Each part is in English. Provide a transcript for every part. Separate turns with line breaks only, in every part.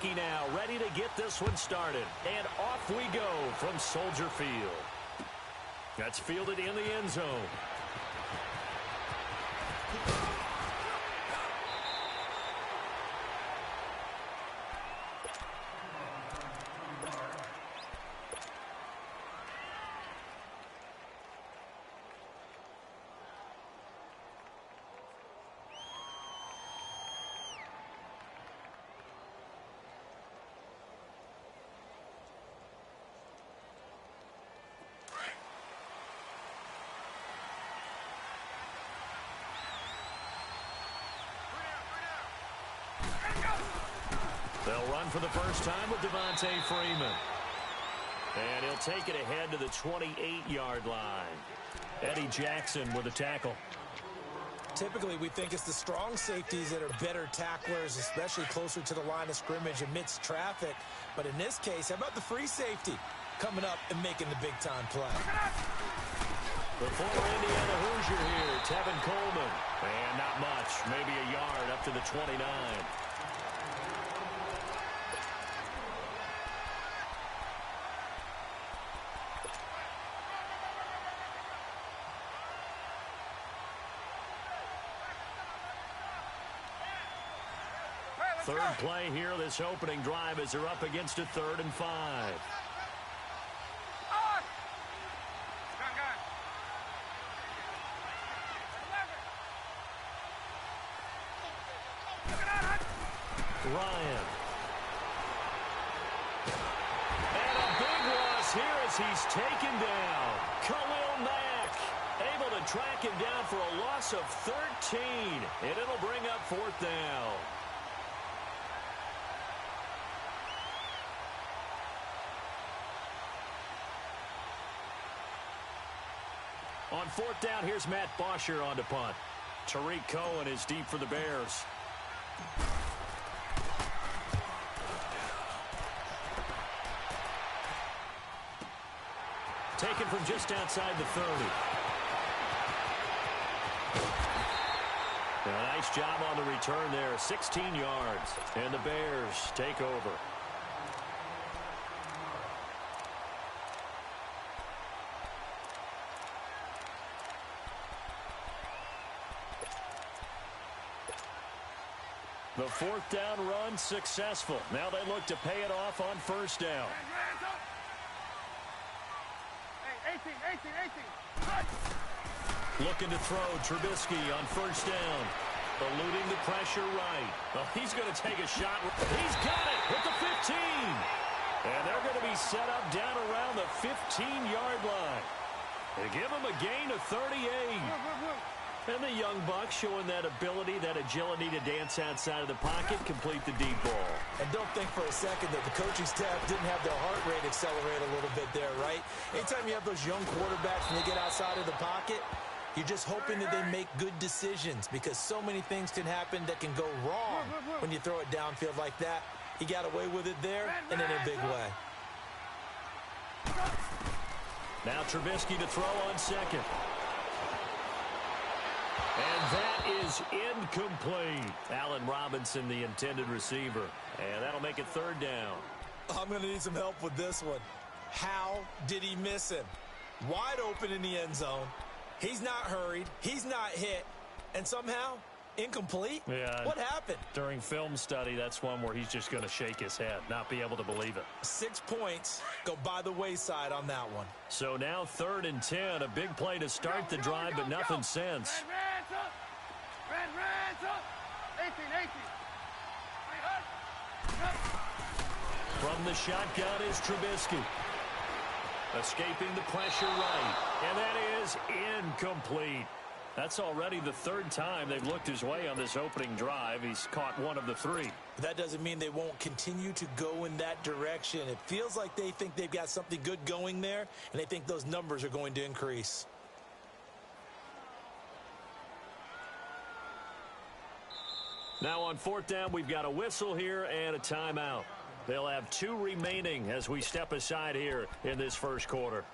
Hockey now, ready to get this one started. And off we go from Soldier Field. That's fielded in the end zone. They'll run for the first time with Devontae Freeman. And he'll take it ahead to the 28-yard line. Eddie Jackson with a tackle.
Typically, we think it's the strong safeties that are better tacklers, especially closer to the line of scrimmage amidst traffic. But in this case, how about the free safety coming up and making the big-time play?
The former Indiana Hoosier here, Tevin Coleman. And not much, maybe a yard up to the 29. Third play here, this opening drive as they're up against a 3rd and 5. Ryan. And a big loss here as he's taken down. Khalil Mack able to track him down for a loss of 13. And it'll bring up 4th down. On 4th down, here's Matt Bosher on to punt. Tariq Cohen is deep for the Bears. Taken from just outside the 30. A nice job on the return there, 16 yards. And the Bears take over. The 4th down run successful. Now they look to pay it off on 1st down. Looking to throw Trubisky on 1st down. Eluding the pressure right. Well, he's going to take a shot. He's got it at the 15. And they're going to be set up down around the 15-yard line. They give him a gain of 38. And the young buck showing that ability, that agility to dance outside of the pocket, complete the deep ball.
And don't think for a second that the coaching staff didn't have their heart rate accelerate a little bit there, right? Anytime you have those young quarterbacks and they get outside of the pocket, you're just hoping that they make good decisions because so many things can happen that can go wrong when you throw it downfield like that. He got away with it there and in a big way.
Now Trubisky to throw on 2nd. And that is incomplete. Allen Robinson, the intended receiver. And that'll make it 3rd down.
I'm going to need some help with this one. How did he miss him? Wide open in the end zone. He's not hurried. He's not hit. And somehow, incomplete?
Yeah.
What happened?
During film study, that's one where he's just going to shake his head, not be able to believe it.
6 points go by the wayside on that one.
So now 3rd and 10. A big play to start the drive, but nothing since. From the shotgun is Trubisky. Escaping the pressure right. And that is incomplete. That's already the 3rd time they've looked his way on this opening drive. He's caught 1 of the 3.
But that doesn't mean they won't continue to go in that direction. It feels like they think they've got something good going there, and they think those numbers are going to increase.
Now on 4th down, we've got a whistle here and a timeout. They'll have 2 remaining as we step aside here in this 1st quarter.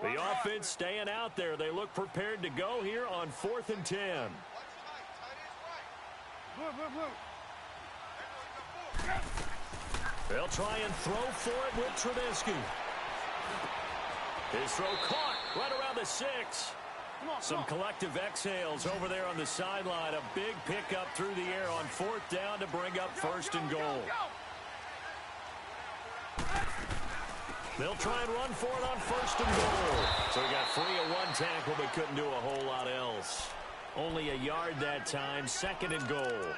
The offense staying out there. They look prepared to go here on 4th and 10. They'll try and throw for it with Trubisky. His throw caught right around the 6. Some collective exhales over there on the sideline. A big pickup through the air on 4th down to bring up 1st and goal. They'll try and run for it on 1st and goal. So he got free of one tackle but couldn't do a whole lot else. Only a yard that time, 2nd and goal.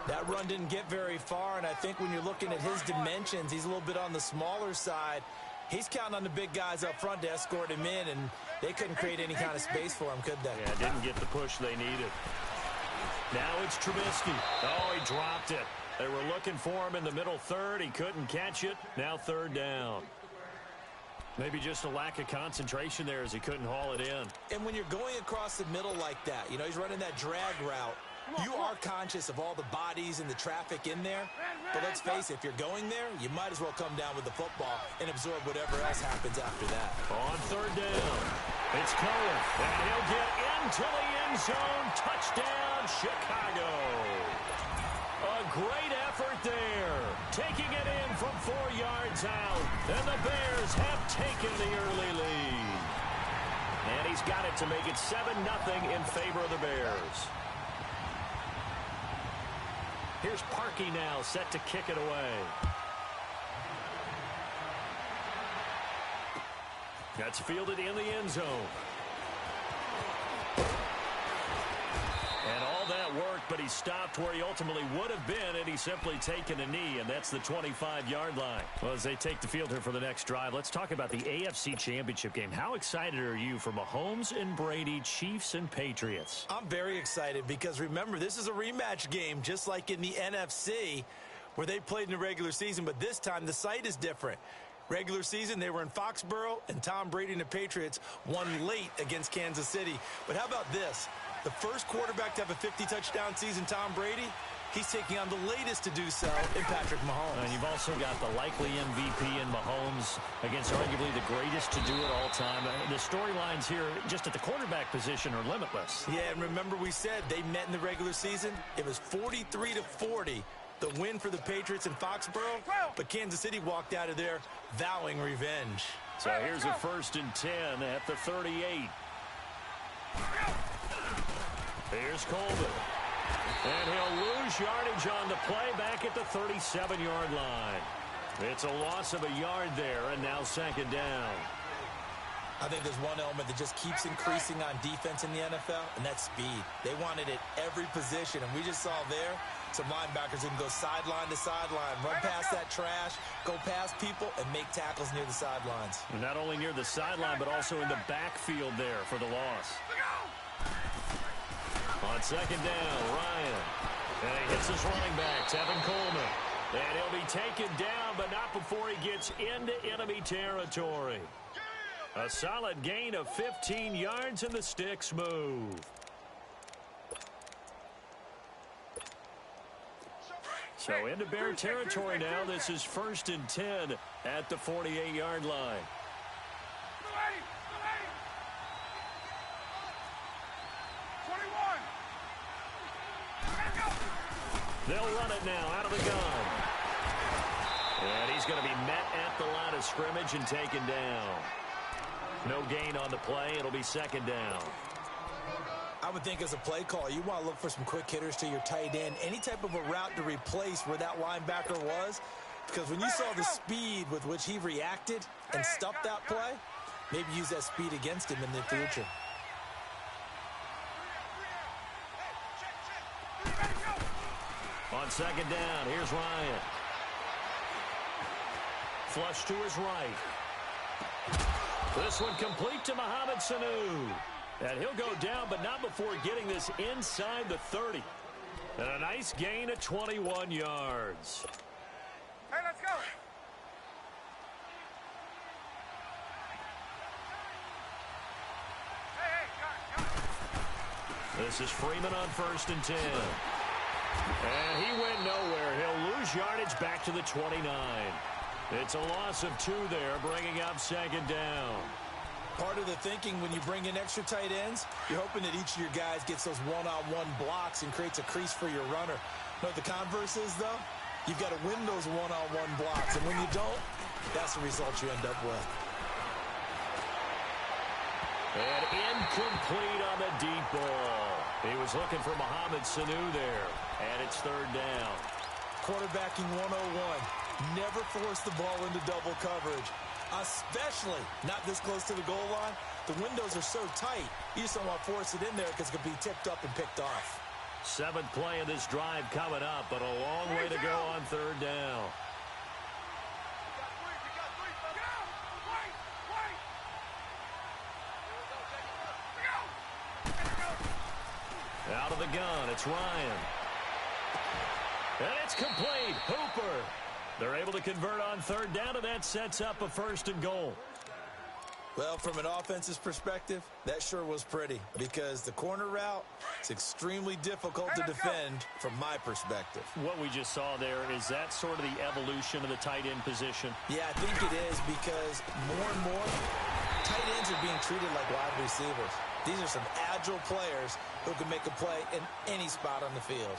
That run didn't get very far, and I think when you're looking at his dimensions, he's a little bit on the smaller side. He's counting on the big guys up front to escort him in, and they couldn't create any kind of space for him, could they?
Yeah, didn't get the push they needed. Now it's Trubisky. Oh, he dropped it. They were looking for him in the middle 3rd. He couldn't catch it. Now 3rd down. Maybe just a lack of concentration there as he couldn't haul it in.
And when you're going across the middle like that, you know, he's running that drag route, you are conscious of all the bodies and the traffic in there. But let's face it, if you're going there, you might as well come down with the football and absorb whatever else happens after that.
On 3rd down, it's Cohen, and he'll get into the end zone. Touchdown, Chicago. A great effort there, taking it in from 4 yards out, and the Bears have taken the early lead. And he's got it to make it 7-0 in favor of the Bears. Here's Parkey now, set to kick it away. That's fielded in the end zone. And all that worked, but he stopped where he ultimately would have been, and he's simply taken a knee, and that's the 25-yard line. Well, as they take the field here for the next drive, let's talk about the AFC Championship game. How excited are you for Mahomes and Brady, Chiefs and Patriots?
I'm very excited because, remember, this is a rematch game, just like in the NFC, where they played in the regular season, but this time the site is different. Regular season, they were in Foxborough, and Tom Brady and the Patriots won late against Kansas City. But how about this? The first quarterback to have a 50-touchdown season, Tom Brady, he's taking on the latest to do so in Patrick Mahomes.
And you've also got the likely MVP in Mahomes against arguably the greatest to do it all time. The storylines here just at the quarterback position are limitless.
Yeah, and remember we said they met in the regular season. It was 43-40. The win for the Patriots in Foxborough, but Kansas City walked out of there vowing revenge.
So here's a 1st and 10 at the 38. Here's Coleman. And he'll lose yardage on the play back at the 37-yard line. It's a loss of a yard there, and now 2nd down.
I think there's one element that just keeps increasing on defense in the NFL, and that's speed. They want it at every position, and we just saw there some linebackers who can go sideline to sideline, run past that trash, go past people, and make tackles near the sidelines.
And not only near the sideline, but also in the backfield there for the loss. On 2nd down, Ryan. And he hits his running back, Tevin Coleman. And he'll be taken down, but not before he gets into enemy territory. A solid gain of 15 yards, and the sticks move. So into Bear territory now. This is 1st and 10 at the 48-yard line. They'll run it now out of the gun. And he's going to be met at the line of scrimmage and taken down. No gain on the play. It'll be 2nd down.
I would think as a play caller, you want to look for some quick hitters to your tight end. Any type of a route to replace where that linebacker was. Because when you saw the speed with which he reacted and stuffed that play, maybe use that speed against him in the future.
On 2nd down, here's Ryan. Flush to his right. This one complete to Mohamed Sanu. And he'll go down, but not before getting this inside the 30. And a nice gain of 21 yards.
Hey, let's go.
This is Freeman on 1st and 10. And he went nowhere. He'll lose yardage back to the 29. It's a loss of 2 there, bringing up 2nd down.
Part of the thinking when you bring in extra tight ends, you're hoping that each of your guys gets those one-on-one blocks and creates a crease for your runner. You know what the converse is, though? You've got to win those one-on-one blocks, and when you don't, that's the result you end up with.
And incomplete on the deep ball. He was looking for Mohamed Sanu there, and it's third down.
Quarterbacking 101. Never force the ball into double coverage, especially not this close to the goal line. The windows are so tight, you just don't want to force it in there because it could be tipped up and picked off.
Seventh play of this drive coming up, but a long way to go on third down. Out of the gun, it's Ryan. And it's complete. Hooper. They're able to convert on third down, and that sets up a first and goal.
Well, from an offense's perspective, that sure was pretty because the corner route is extremely difficult to defend from my perspective.
What we just saw there, is that sort of the evolution of the tight end position?
Yeah, I think it is because more and more tight ends are being treated like wide receivers. These are some agile players who can make a play in any spot on the field.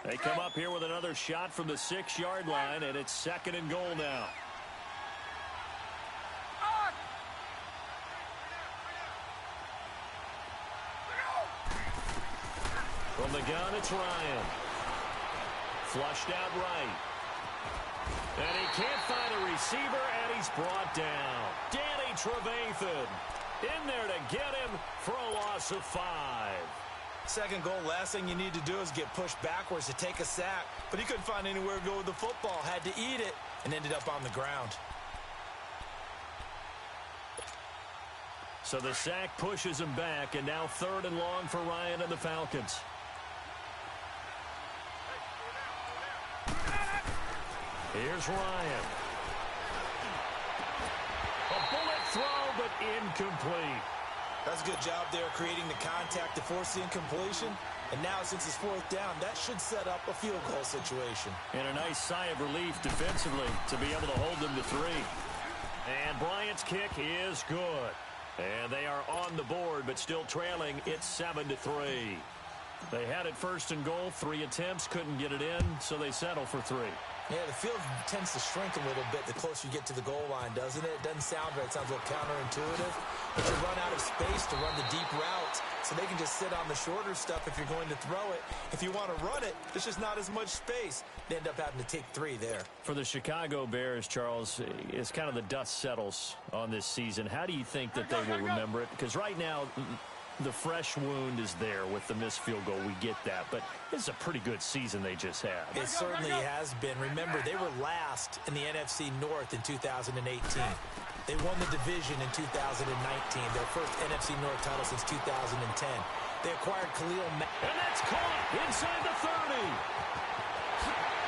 They come up here with another shot from the 6-yard line, and it's second and goal now. From the gun, it's Ryan. Flushed out right. And he can't find a receiver, and he's brought down. Danny Trevathan in there to get him for a loss of 5.
Second goal, last thing you need to do is get pushed backwards to take a sack. But he couldn't find anywhere to go with the football, had to eat it, and ended up on the ground.
So the sack pushes him back, and now third and long for Ryan and the Falcons. Here's Ryan. A bullet throw, but incomplete.
That's a good job there creating the contact to force the incompletion. And now, since it's fourth down, that should set up a field goal situation.
And a nice sigh of relief defensively to be able to hold them to 3. And Bryant's kick is good. And they are on the board, but still trailing. It's 7-3. They had it first and goal, 3 attempts, couldn't get it in, so they settle for 3.
Yeah, the field tends to shrink a little bit the closer you get to the goal line, doesn't it? It doesn't sound right. It sounds a little counterintuitive. But you run out of space to run the deep routes, so they can just sit on the shorter stuff if you're going to throw it. If you want to run it, there's just not as much space. They end up having to take 3 there. For
the Chicago Bears, Charles, it's kind of the dust settles on this season. How do you think that they will remember it? Because right now, the fresh wound is there with the missed field goal. We get that. But it's a pretty good season they just had.
It certainly has been. Remember, they were last in the NFC North in 2018. They won the division in 2019, their first NFC North title since 2010. They acquired Khalil Mack.
And that's caught inside the 30.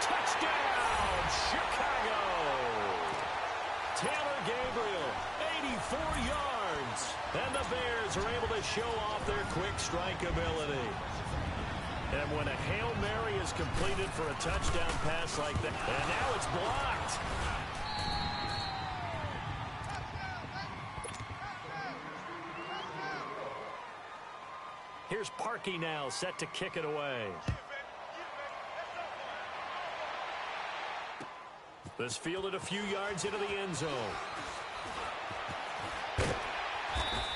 Touchdown, Chicago. Taylor Gabriel, 84 yards. And the Bears are able to show off their quick strike ability. And when a Hail Mary is completed for a touchdown pass like that, and now it's blocked. Here's Parkey now, set to kick it away. This fielded a few yards into the end zone.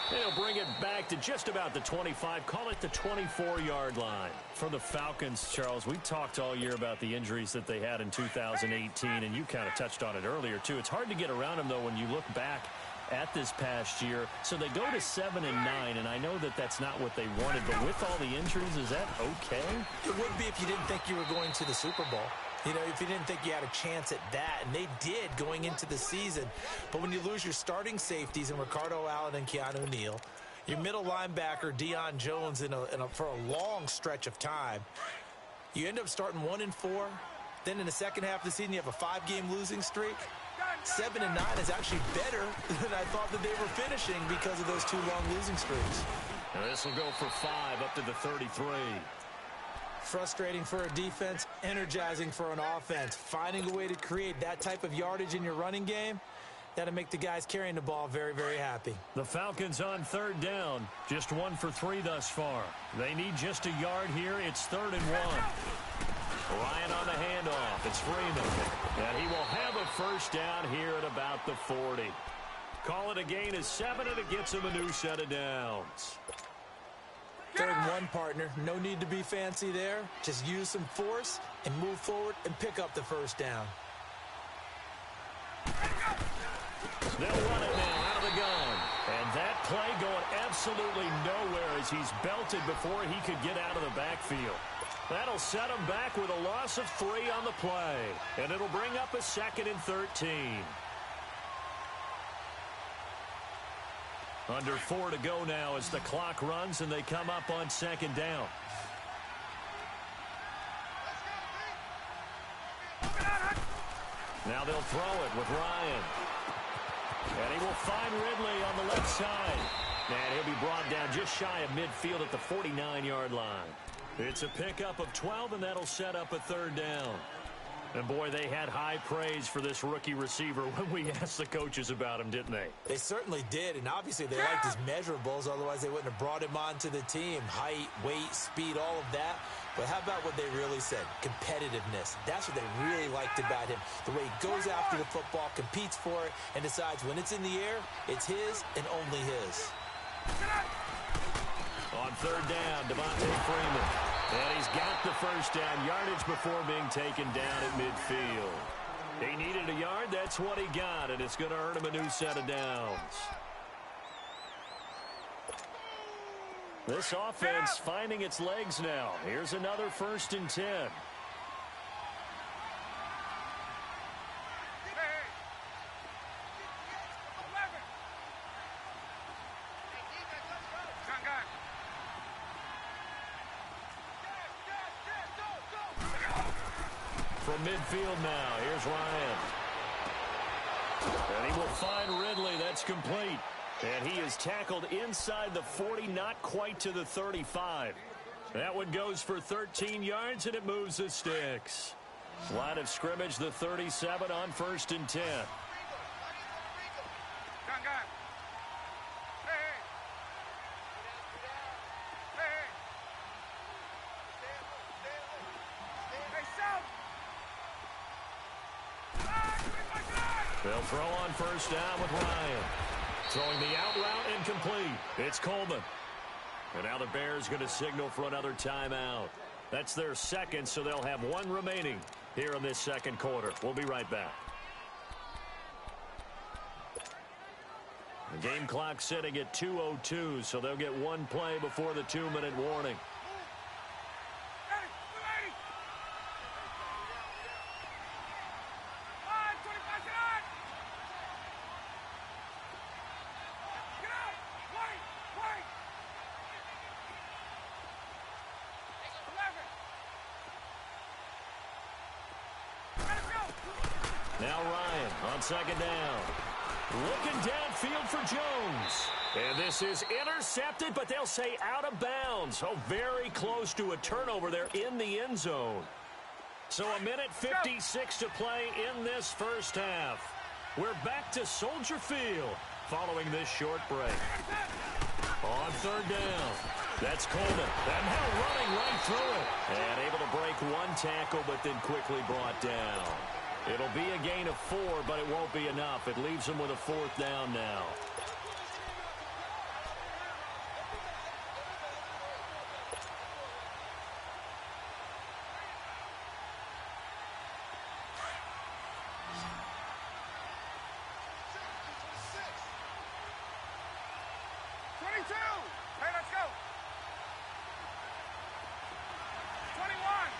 They'll bring it back to just about the 25, call it the 24-yard line. For the Falcons, Charles, we talked all year about the injuries that they had in 2018, and you kind of touched on it earlier, too. It's hard to get around them, though, when you look back at this past year. So they go to 7-9, and I know that that's not what they wanted, but with all the injuries, is that okay?
It would be if you didn't think you were going to the Super Bowl. You know, if you didn't think you had a chance at that, and they did going into the season. But when you lose your starting safeties in Ricardo Allen and Keanu Neal, your middle linebacker Deion Jones for a long stretch of time, you end up starting 1-4. Then in the second half of the season, you have a 5-game losing streak. 7-9 is actually better than I thought that they were finishing because of those 2 long losing streaks.
And this will go for 5 up to the 33.
Frustrating for a defense, energizing for an offense. Finding a way to create that type of yardage in your running game, that'll make the guys carrying the ball very, very happy.
The Falcons on 3rd down. Just 1 for 3 thus far. They need just a yard here. It's 3rd and 1. Ryan on the handoff. It's Freeman. And he will have a first down here at about the 40. Call it a gain of 7, and it gets him a new set of downs.
3rd and 1, partner. No need to be fancy there. Just use some force and move forward and pick up the first down.
They'll run it now out of the gun. And that play going absolutely nowhere as he's belted before he could get out of the backfield. That'll set him back with a loss of 3 on the play. And it'll bring up a 2nd and 13. Under 4 to go now as the clock runs and they come up on 2nd down. Now they'll throw it with Ryan. And he will find Ridley on the left side. And he'll be brought down just shy of midfield at the 49-yard line. It's a pickup of 12, and that'll set up a 3rd down. And, boy, they had high praise for this rookie receiver when we asked the coaches about him, didn't they?
They certainly did, and obviously they liked his measurables. Otherwise, they wouldn't have brought him onto the team. Height, weight, speed, all of that. But how about what they really said? Competitiveness. That's what they really liked about him. The way he goes after the football, competes for it, and decides when it's in the air, it's his and only his.
On 3rd down, Devontae Freeman. And he's got the first down yardage before being taken down at midfield. He needed a yard. That's what he got, and it's going to earn him a new set of downs. This offense finding its legs now. Here's another 1st and 10. From midfield now, here's Ryan. And he will find Ridley. That's complete. And he is tackled inside the 40, not quite to the 35. That one goes for 13 yards, and it moves the sticks. Line of scrimmage, the 37 on 1st and 10. They'll throw on 1st down with Ryan. Throwing the out route incomplete. It's Coleman. And now the Bears going to signal for another timeout. That's their 2nd, so they'll have 1 remaining here in this 2nd quarter. We'll be right back. The game clock sitting at 2:02, so they'll get 1 play before the 2-minute warning. Now Ryan on 2nd down. Looking downfield for Jones. And this is intercepted, but they'll say out of bounds. Oh, very close to a turnover there in the end zone. So 1:56 to play in this first half. We're back to Soldier Field following this short break. On 3rd down. That's Coleman. And now running right through it. And able to break 1 tackle, but then quickly brought down. It'll be a gain of 4, but it won't be enough. It leaves them with a 4th down now.
Hey, let's go. 21.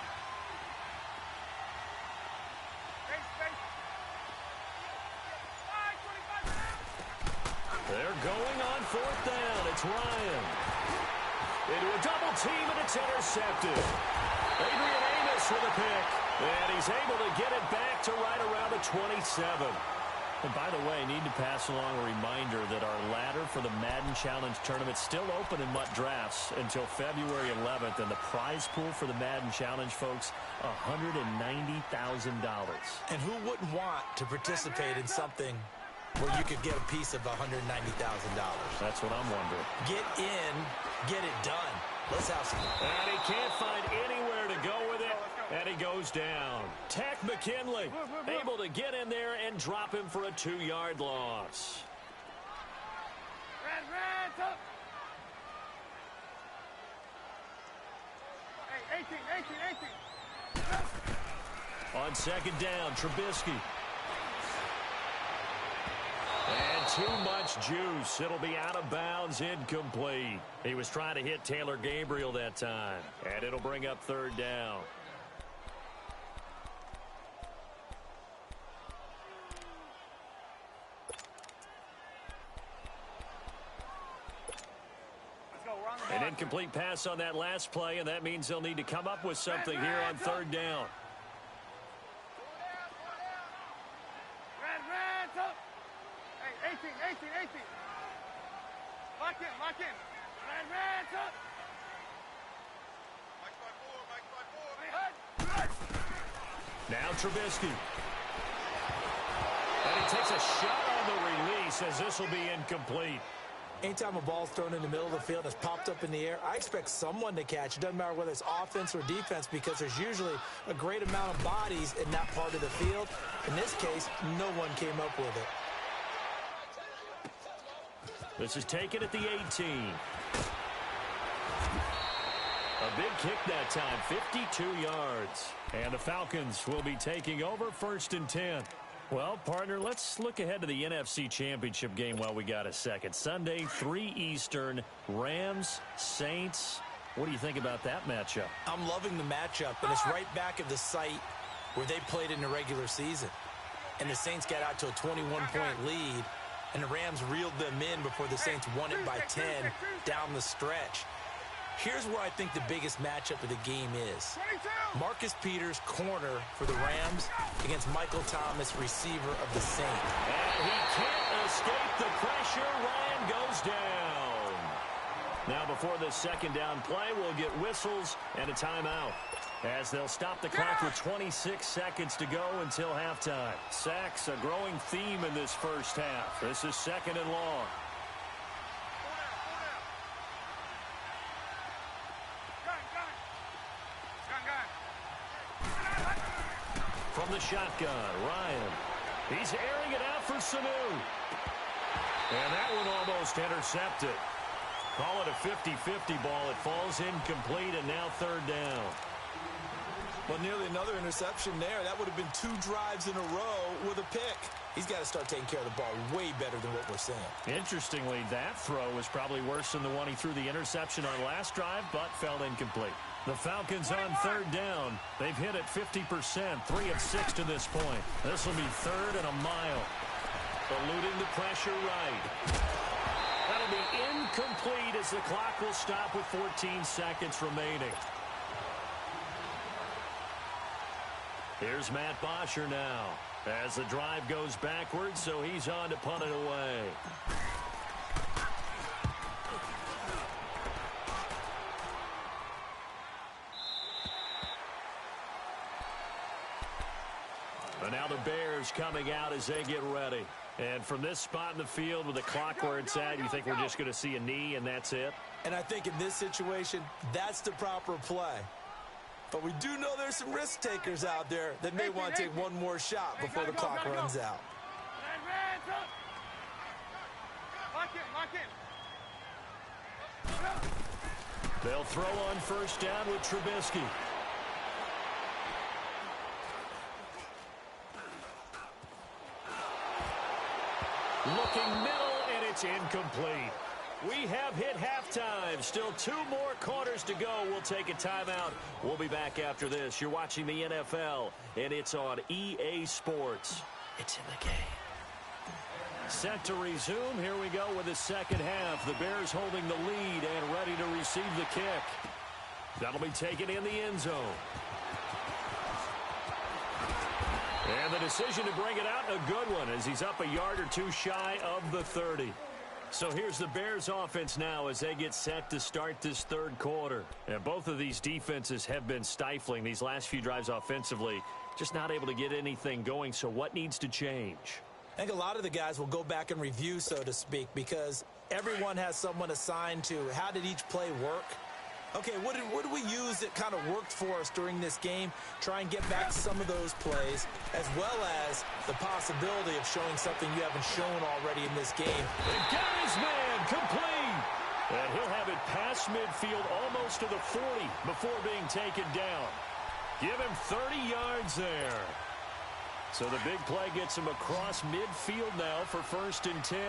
They're going on 4th down. It's Ryan. Into a double team, and it's intercepted. Adrian Amos with a pick. And he's able to get it back to right around the 27. And by the way, I need to pass along a reminder that our ladder for the Madden Challenge Tournament is still open in MUT Drafts until February 11th. And the prize pool for the Madden Challenge, folks, $190,000.
And who wouldn't want to participate in something where you could get a piece of $190,000?
That's what I'm wondering.
Get in, get it done. Let's have some.
And he can't find anywhere to go with it. And he goes down. Tech McKinley able to get in there and drop him for a 2-yard loss.
Red, up. Hey, 18.
On second down, Trubisky. And too much juice. It'll be out of bounds, incomplete. He was trying to hit Taylor Gabriel that time. And it'll bring up third down. An incomplete pass on that last play, and that means they'll need to come up with something here on third down.
Red, up. Hey, 18. Lock in. Red, up.
Now Trubisky. And he takes a shot on the release as this will be incomplete.
Anytime a ball's thrown in the middle of the field that's popped up in the air, I expect someone to catch. It doesn't matter whether it's offense or defense because there's usually a great amount of bodies in that part of the field. In this case, no one came up with it.
This is taken at the 18. A big kick that time, 52 yards. And the Falcons will be taking over first and 10. Well, partner, let's look ahead to the NFC Championship game while we got a second. Sunday, 3 Eastern, Rams, Saints. What do you think about that matchup?
I'm loving the matchup, and it's right back at the site where they played in the regular season. And the Saints got out to a 21-point lead, and the Rams reeled them in before the Saints won it by 10 down the stretch. Here's where I think the biggest matchup of the game is. Marcus Peters, corner for the Rams, against Michael Thomas, receiver of the Saints.
And he can't escape the pressure. Ryan goes down. Now, before this second down play, we'll get whistles and a timeout, as they'll stop the clock with 26 seconds to go until halftime. Sacks, a growing theme in this first half. This is second and long. From the shotgun, Ryan. He's airing it out for Sanu. And that one almost intercepted. Call it a 50-50 ball. It falls incomplete, and now third down.
Well, nearly another interception there. That would have been 2 drives in a row with a pick. He's got to start taking care of the ball way better than what we're seeing. Interestingly, that throw was probably worse than the one he threw the interception on last drive, but fell incomplete.
The Falcons on third down. They've hit it 50%, 3 of 6 to this point. This will be third and a mile. Eluding the pressure right. That'll be incomplete as the clock will stop with 14 seconds remaining. Here's Matt Bosher now as the drive goes backwards, so he's on to punt it away. And now the Bears coming out as they get ready. And from this spot in the field with the clock where it's at, you think we're just going to see a knee and that's it?
And I think in this situation, that's the proper play. But we do know there's some risk takers out there that may want to take one more shot before the clock runs out.
They'll throw on first down with Trubisky. Looking middle, and it's incomplete. We have hit halftime. Still 2 more quarters to go. We'll take a timeout. We'll be back after this. You're watching the NFL, and it's on EA Sports. It's in the game. Set to resume. Here we go with the second half. The Bears holding the lead and ready to receive the kick. That'll be taken in the end zone. And the decision to bring it out, a good one, as he's up a yard or two shy of the 30. So here's the Bears offense now as they get set to start this third quarter. And both of these defenses have been stifling these last few drives offensively. Just not able to get anything going, so what needs to change?
I think a lot of the guys will go back and review, so to speak, because everyone has someone assigned to how did each play work. Okay, what did we use that kind of worked for us during this game? Try and get back some of those plays, as well as the possibility of showing something you haven't shown already in this game.
They've got his man complete. And he'll have it past midfield almost to the 40 before being taken down. Give him 30 yards there. So the big play gets him across midfield now for 1st and 10.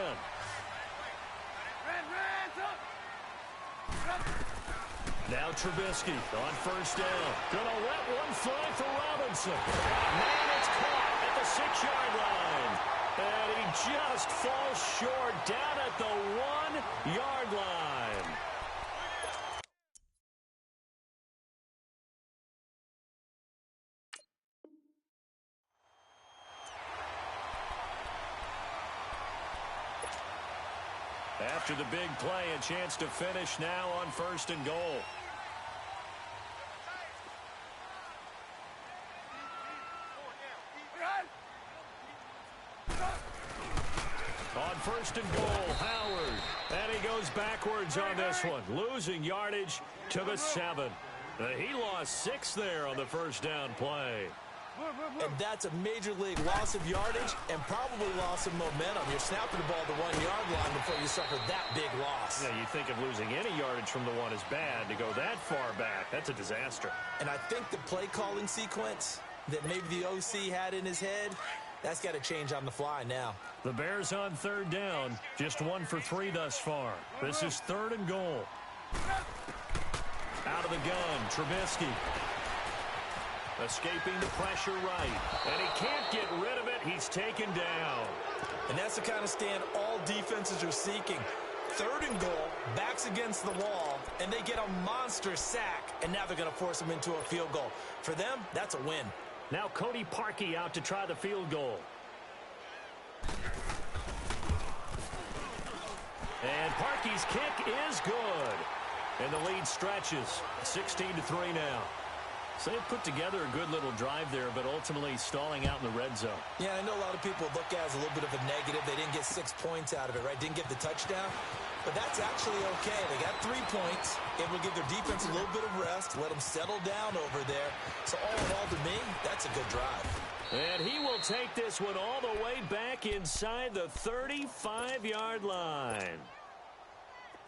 Now Trubisky on 1st down. Gonna let one fly for Robinson. Man, it's caught at the 6-yard line. And he just falls short down at the 1-yard line. After the big play, a chance to finish now on 1st and goal. On 1st and goal, Howard. And he goes backwards on this one, losing yardage to the 7. He lost 6 there on the 1st down play.
And that's a major league loss of yardage and probably loss of momentum. You're snapping the ball to the 1-yard line before you suffer that big loss.
Yeah, you think of losing any yardage from the 1 is bad. To go that far back, that's a disaster.
And I think the play calling sequence that maybe the OC had in his head, that's got to change on the fly now.
The Bears on 3rd down, just 1 for 3 thus far. This is 3rd and goal. Out of the gun, Trubisky. Escaping the pressure right. And he can't get rid of it. He's taken down.
And that's the kind of stand all defenses are seeking. 3rd and goal, backs against the wall, and they get a monster sack. And now they're going to force him into a field goal. For them, that's a win.
Now Cody Parkey out to try the field goal. And Parkey's kick is good. And the lead stretches. 16-3 now. So they put together a good little drive there, but ultimately stalling out in the red zone.
Yeah, I know a lot of people look at it as a little bit of a negative. They didn't get 6 points out of it, right? Didn't get the touchdown. But that's actually okay. They got 3 points. Able to give their defense a little bit of rest, let them settle down over there. So all in all, to me, that's a good drive.
And he will take this one all the way back inside the 35-yard line.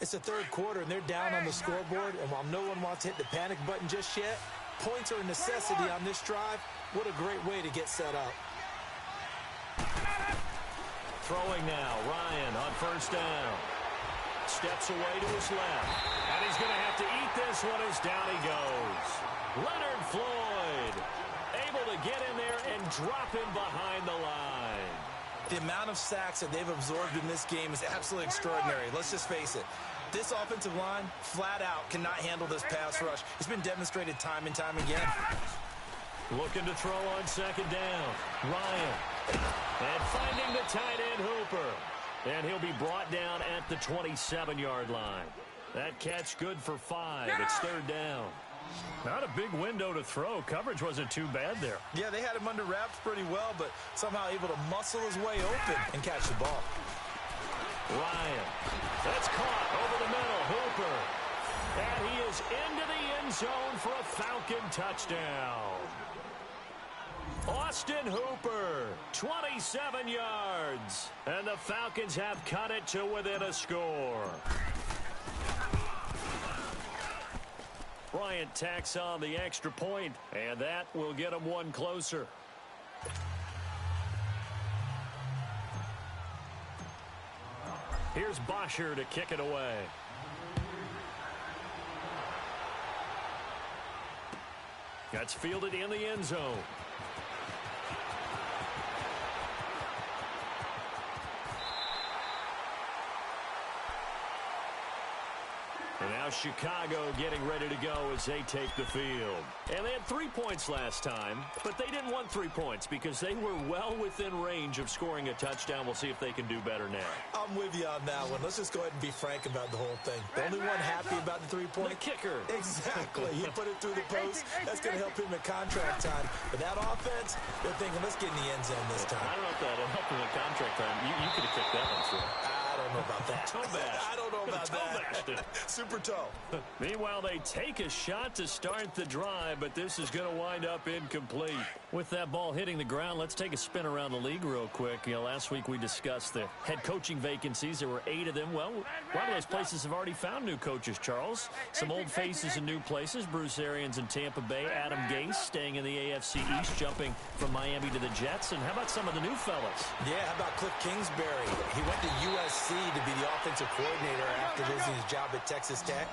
It's the 3rd quarter, and they're down on the scoreboard. And while no one wants to hit the panic button just yet, points are a necessity on this drive. What a great way to get set up.
Throwing now, Ryan on 1st down. Steps away to his left. And he's going to have to eat this one as down he goes. Leonard Floyd able to get in there and drop him behind the line.
The amount of sacks that they've absorbed in this game is absolutely extraordinary. Let's just face it. This offensive line, flat out, cannot handle this pass rush. It's been demonstrated time and time again.
Looking to throw on 2nd down. Ryan. And finding the tight end Hooper. And he'll be brought down at the 27-yard line. That catch good for 5. It's 3rd down. Not a big window to throw. Coverage wasn't too bad there.
Yeah, they had him under wraps pretty well, but somehow able to muscle his way open and catch the ball.
Ryan. That's caught over the middle. Hooper. And he is into the end zone for a Falcon touchdown. Austin Hooper, 27 yards. And the Falcons have cut it to within a score. Bryant tacks on the extra point, and that will get him one closer. Here's Bosher to kick it away. That's fielded in the end zone. And now Chicago getting ready to go as they take the field. And they had 3 points last time, but they didn't want 3 points because they were well within range of scoring a touchdown. We'll see if they can do better now.
I'm with you on that one. Let's just go ahead and be frank about the whole thing. The only one happy about the 3-point?
The kicker.
Exactly. He put it through the post. That's going to help him in contract time. But that offense, they're thinking, let's get in the end zone this time.
I don't know if that'll help him in contract time. You could have kicked that one through.
I don't know about that.
Toe bash.
I don't know about that. Super toe.
Meanwhile, they take a shot to start the drive, but this is going to wind up incomplete. With that ball hitting the ground, let's take a spin around the league real quick. Last week we discussed the head coaching vacancies. There were 8 of them. Well, a lot of those places have already found new coaches, Charles. Some old faces in new places. Bruce Arians in Tampa Bay. Adam Gase staying in the AFC East, jumping from Miami to the Jets. And how about some of the new fellas?
Yeah, how about Cliff Kingsbury? He went to USC to be the offensive coordinator after losing his job at Texas Tech.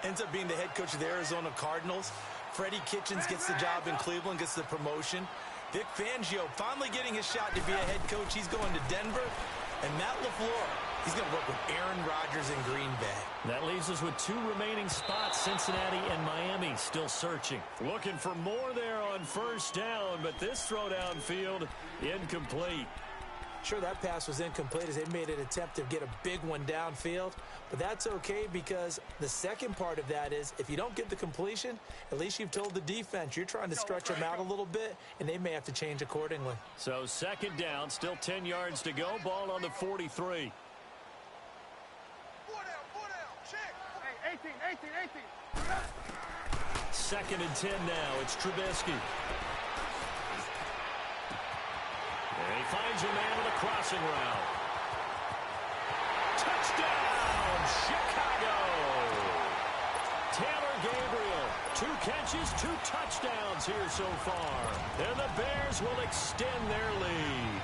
Ends up being the head coach of the Arizona Cardinals. Freddie Kitchens gets the job in Cleveland, gets the promotion. Vic Fangio finally getting his shot to be a head coach. He's going to Denver. And Matt LaFleur, he's going to work with Aaron Rodgers in Green Bay.
That leaves us with 2 remaining spots, Cincinnati and Miami, still searching. Looking for more there on first down, but this throw downfield incomplete.
Sure, that pass was incomplete as they made an attempt to get a big one downfield, but that's okay because the second part of that is if you don't get the completion, at least you've told the defense you're trying to stretch them out a little bit, and they may have to change accordingly.
So second down, still 10 yards to go, ball on the 43.
4 down, check. Hey, 18.
Second and 10 now, it's Trubisky. And he finds a man with a crossing route. Touchdown, Chicago! Taylor Gabriel, 2 catches, 2 touchdowns here so far. And the Bears will extend their lead.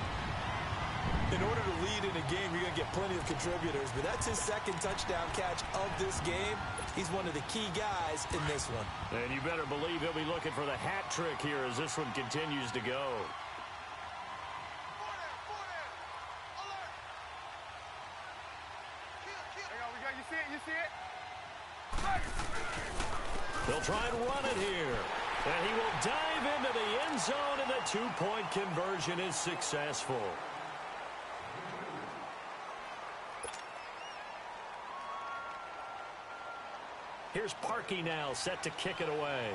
In order to lead in a game, you're going to get plenty of contributors, but that's his second touchdown catch of this game. He's one of the key guys in this one.
And you better believe he'll be looking for the hat trick here as this one continues to go.
You see it?
They'll try and run it here. And he will dive into the end zone, and the 2-point conversion is successful. Here's Parkey now, set to kick it away.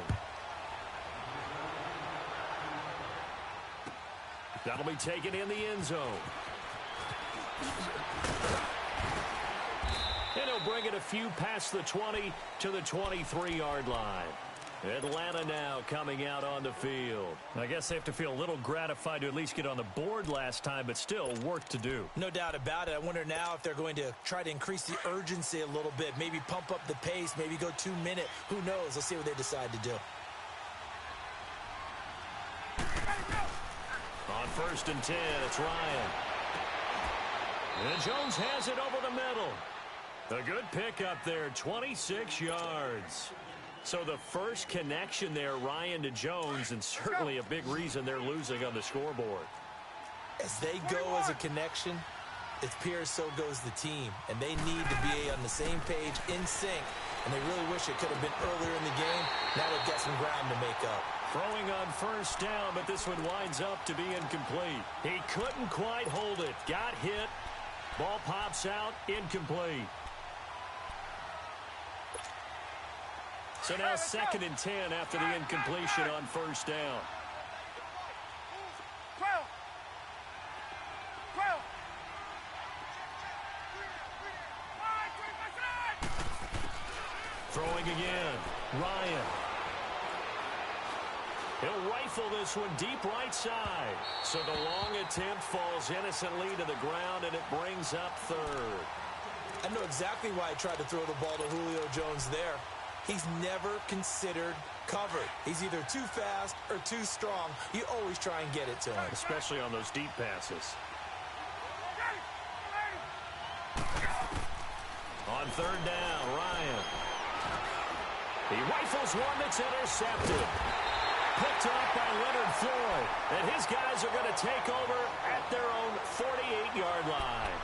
That'll be taken in the end zone. And he'll bring it a few past the 20 to the 23-yard line. Atlanta now coming out on the field. I guess they have to feel a little gratified to at least get on the board last time, but still work to do.
No doubt about it. I wonder now if they're going to try to increase the urgency a little bit, maybe pump up the pace, maybe go 2-minute. Who knows? Let's see what they decide to do.
On first and 10, it's Ryan. And Jones has it over the middle. A good pick up there, 26 yards. So the first connection there, Ryan to Jones, and certainly a big reason they're losing on the scoreboard.
As they go as a connection, it appears so goes the team. And they need to be on the same page, in sync. And they really wish it could have been earlier in the game. Now they've got some ground to make up.
Throwing on first down, but this one winds up to be incomplete. He couldn't quite hold it. Got hit. Ball pops out, incomplete. So now second and 10 after the incompletion on first down.
12.
Throwing again. Ryan. He'll rifle this one deep right side. So the long attempt falls innocently to the ground, and it brings up third.
I know exactly why I tried to throw the ball to Julio Jones there. He's never considered covered. He's either too fast or too strong. You always try and get it to him.
Especially on those deep passes. On third down, Ryan. He rifles one that's intercepted. Picked up by Leonard Floyd. And his guys are going to take over at their own 48-yard line.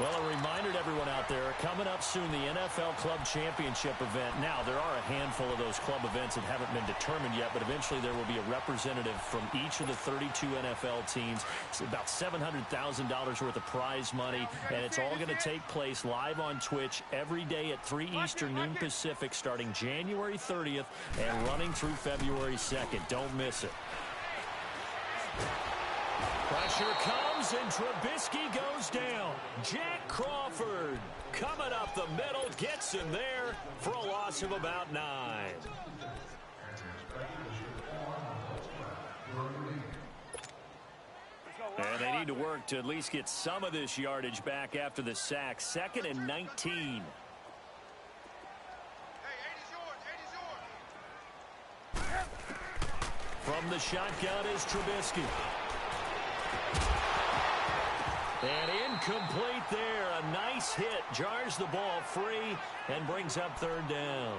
Well, a reminder to everyone out there, coming up soon, the NFL Club Championship event. Now, there are a handful of those club events that haven't been determined yet, but eventually there will be a representative from each of the 32 NFL teams. It's about $700,000 worth of prize money, and it's all going to take place live on Twitch every day at 3 Eastern, noon Pacific, starting January 30th and running through February 2nd. Don't miss it. Pressure comes, and Trubisky goes down. Jack Crawford coming up the middle, gets him there for a loss of about 9. And they need to work to at least get some of this yardage back after the sack. 2nd and 19. From the shotgun is Trubisky. And incomplete there. A nice hit. Jars the ball free and brings up 3rd down.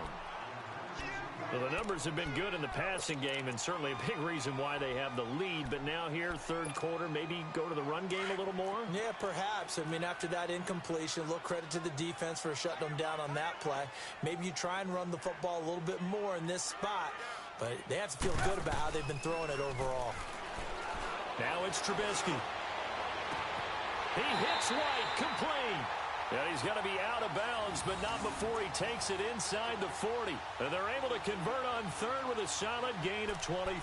Well, the numbers have been good in the passing game, and certainly a big reason why they have the lead. But now here, 3rd quarter, maybe go to the run game a little more?
Yeah, perhaps. I mean, after that incompletion, a little credit to the defense for shutting them down on that play. Maybe you try and run the football a little bit more in this spot. But they have to feel good about how they've been throwing it overall.
Now it's Trubisky. He hits White, complete. And he's going to be out of bounds, but not before he takes it inside the 40. And they're able to convert on 3rd with a solid gain of 23.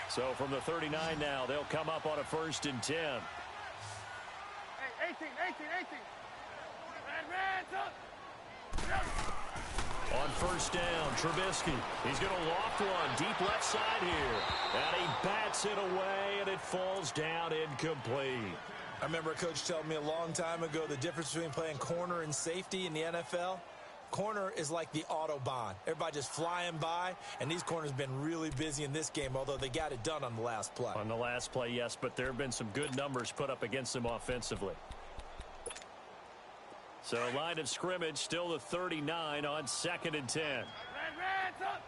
So from the 39 now, they'll come up on a 1st and 10.
Hey, 18. Red, up.
On 1st down, Trubisky. He's going to loft one deep left side here. And he bats it away, and it falls down incomplete.
I remember a coach telling me a long time ago the difference between playing corner and safety in the NFL. Corner is like the Autobahn. Everybody just flying by, and these corners have been really busy in this game, although they got it done on the last play.
On the last play, yes, but there have been some good numbers put up against them offensively. So line of scrimmage, still the 39 on 2nd and 10.
Red, up.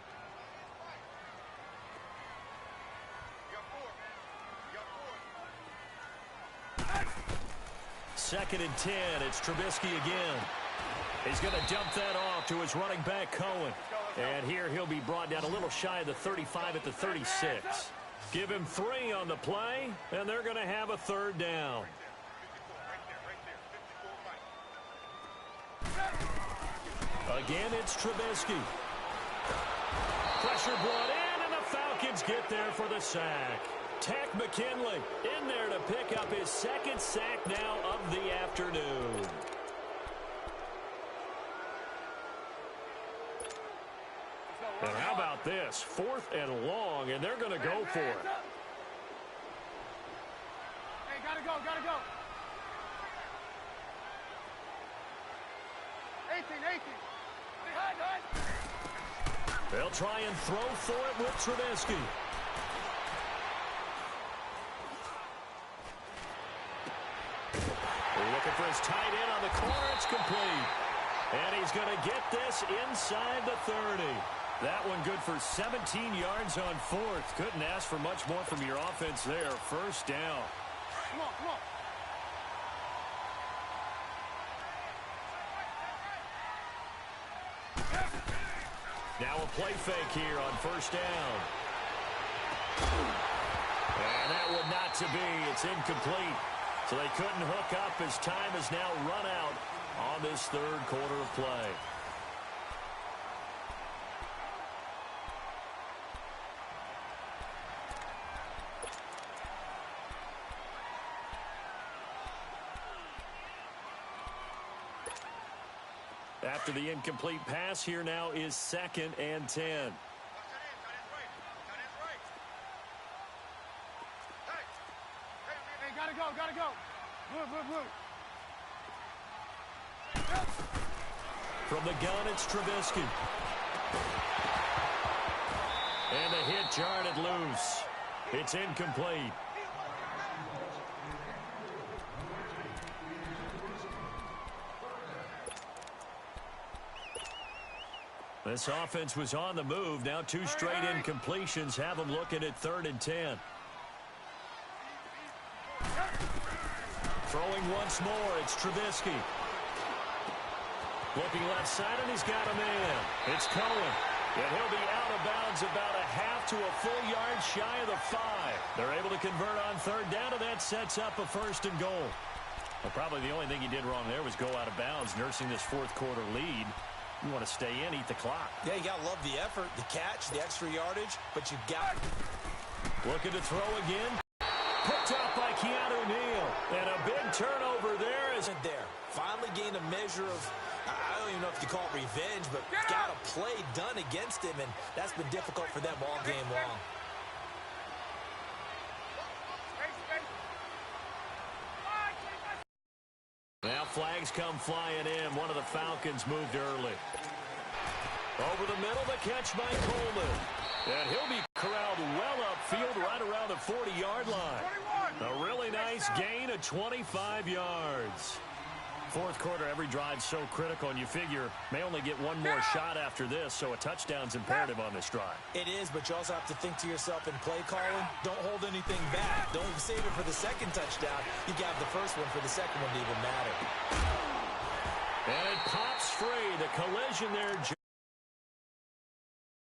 2nd and 10, it's Trubisky again. He's going to dump that off to his running back, Cohen. And here he'll be brought down a little shy of the 35 at the 36. Give him 3 on the play, and they're going to have a 3rd down. Again, it's Trubisky. Pressure brought in, and the Falcons get there for the sack. Tack McKinley in there to pick up his 2nd sack now of the afternoon. And how about this? 4th and long, and they're going to go for it.
Hey, gotta go. 18.
They'll try and throw for it with Trubisky. They're looking for his tight end on the corner. It's complete. And he's going to get this inside the 30. That one good for 17 yards on 4th. Couldn't ask for much more from your offense there. 1st down.
Come on.
Now a play fake here on 1st down. And that would not to be. It's incomplete. So they couldn't hook up as time has now run out on this 3rd quarter of play. After the incomplete pass, here now is 2nd and 10.
Hey, gotta go. Blue.
From the gun, it's Trubisky. And the hit jarred it loose. It's incomplete. This offense was on the move. Now 2 straight incompletions have them looking at 3rd and 10. Throwing once more, it's Trubisky. Looking left side, and he's got a man. It's Cohen. And he'll be out of bounds about a half to a full yard shy of the 5. They're able to convert on 3rd down, and that sets up a 1st and goal. Well, probably the only thing he did wrong there was go out of bounds, nursing this 4th quarter lead. You want to stay in, eat the clock.
Yeah, you got to love the effort, the catch, the extra yardage, but you got...
Looking to throw again. Picked up by Keanu Neal. And a big turnover there.
Isn't there. Finally gained a measure of, I don't even know if you call it revenge, but got a play done against him, and that's been difficult for them all game long.
Now flags come flying in. One of the Falcons moved early. Over the middle, the catch by Coleman. And he'll be corralled well upfield right around the 40-yard line. A really nice gain of 25 yards. 4th quarter, every drive so critical, and you figure may only get one more shot after this, so a touchdown's imperative on this drive.
It is, but you also have to think to yourself in play calling, don't hold anything back. Don't save it for the 2nd touchdown. You got the 1st one for the 2nd one to even matter.
And it pops free. The collision there.